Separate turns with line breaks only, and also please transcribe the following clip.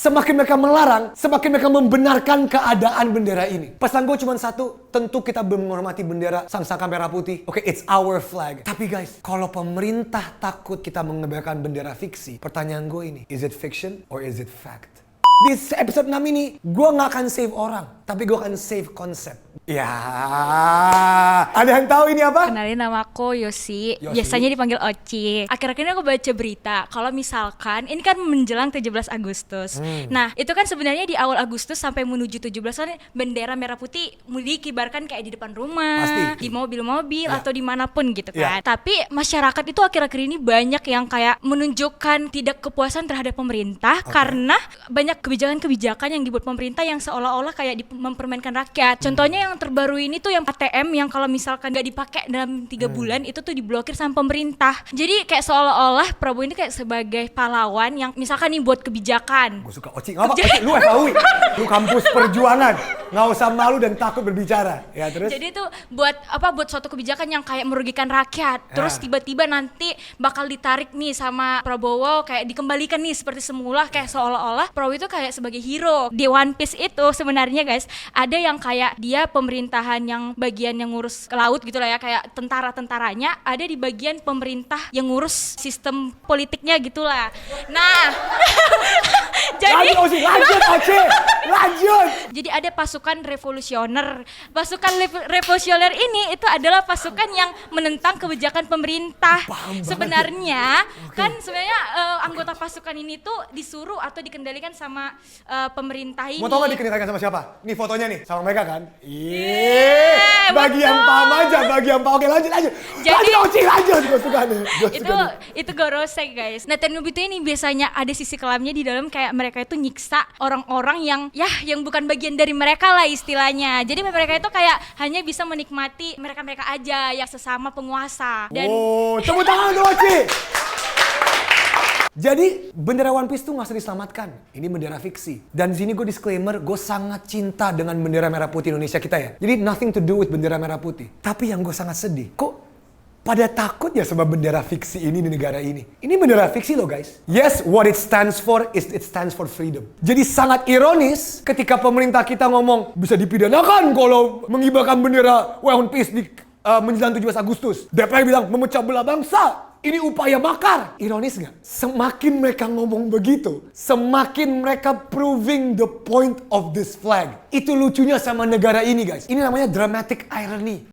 Semakin mereka melarang, semakin mereka membenarkan keadaan bendera ini. Pesan gue cuma satu, tentu kita menghormati bendera sang-saka merah putih. Oke, it's our flag. Tapi guys, kalau pemerintah takut kita mengebarkan bendera fiksi, pertanyaan gue ini, is it fiction or is it fact? Di episode 6 ini, gue gak akan save orang, tapi gue akan save konsep. Ya, ada yang tahu ini apa?
Kenalin, nama aku Yosi. Biasanya dipanggil Oci. Akhir-akhir ini aku baca berita kalau misalkan ini kan menjelang 17 Agustus. Nah, itu kan sebenarnya di awal Agustus sampai menuju 17 kan bendera merah putih dikibarkan kayak di depan rumah,
pasti.
di mobil-mobil atau dimanapun gitu
Ya.
kan. Tapi masyarakat itu akhir-akhir ini banyak yang kayak menunjukkan tidak kepuasan terhadap pemerintah karena banyak kebijakan-kebijakan yang dibuat pemerintah yang seolah-olah kayak mempermainkan rakyat. Contohnya yang terbaru ini tuh yang ATM yang kalau misalkan nggak dipakai dalam 3 bulan itu tuh diblokir sama pemerintah. Jadi kayak seolah-olah Prabowo ini kayak sebagai pahlawan yang misalkan nih buat kebijakan.
Gue suka Oci, ngapa? Oci, lu FAUI, lu kampus perjuangan, nggak usah malu dan takut berbicara. Ya terus?
Jadi itu buat suatu kebijakan yang kayak merugikan rakyat. Terus tiba-tiba nanti bakal ditarik nih sama Prabowo kayak dikembalikan nih seperti semula, kayak seolah-olah Prabowo itu kayak sebagai hero. Di One Piece itu sebenarnya guys, ada yang kayak dia pemerintahan yang bagian yang ngurus ke laut gitu lah ya, kayak tentara-tentaranya, ada di bagian pemerintah yang ngurus sistem politiknya gitulah. Nah, jadi
lanjut.
Jadi ada pasukan revolusioner. Pasukan revolusioner ini itu adalah pasukan yang menentang kebijakan pemerintah. Sebenarnya sebenarnya anggota pasukan ini tuh disuruh atau dikendalikan sama pemerintah ini.
Mau tau gak dikendalikan sama siapa? Nih fotonya nih, sama mereka kan? Bagi yang paham aja, bagi yang paham. Oke, lanjut.
Jadi,
lanjut. Gue suka nih.
Itu gorosek guys. Nah, Tenobito ini biasanya ada sisi kelamnya di dalam, kayak mereka itu nyiksa orang-orang yang bukan bagian dari mereka lah istilahnya. Jadi mereka itu kayak hanya bisa menikmati mereka-mereka aja yang sesama penguasa. Dan
tepuk tangan tuh Oci. Jadi bendera One Piece tuh gak usah diselamatkan. Ini bendera fiksi. Dan di sini gue disclaimer, gue sangat cinta dengan bendera merah putih Indonesia kita ya. Jadi nothing to do with bendera merah putih. Tapi yang gue sangat sedih, kok pada takut ya sama bendera fiksi ini di negara ini. Ini bendera fiksi loh guys. Yes, what it stands for is it stands for freedom. Jadi sangat ironis ketika pemerintah kita ngomong bisa dipidanakan kalau mengibarkan bendera One Piece di menjelang 17 Agustus. DPR bilang memecah belah bangsa. Ini upaya makar. Ironis gak? Semakin mereka ngomong begitu, semakin mereka proving the point of this flag. Itu lucunya sama negara ini guys. Ini namanya dramatic irony.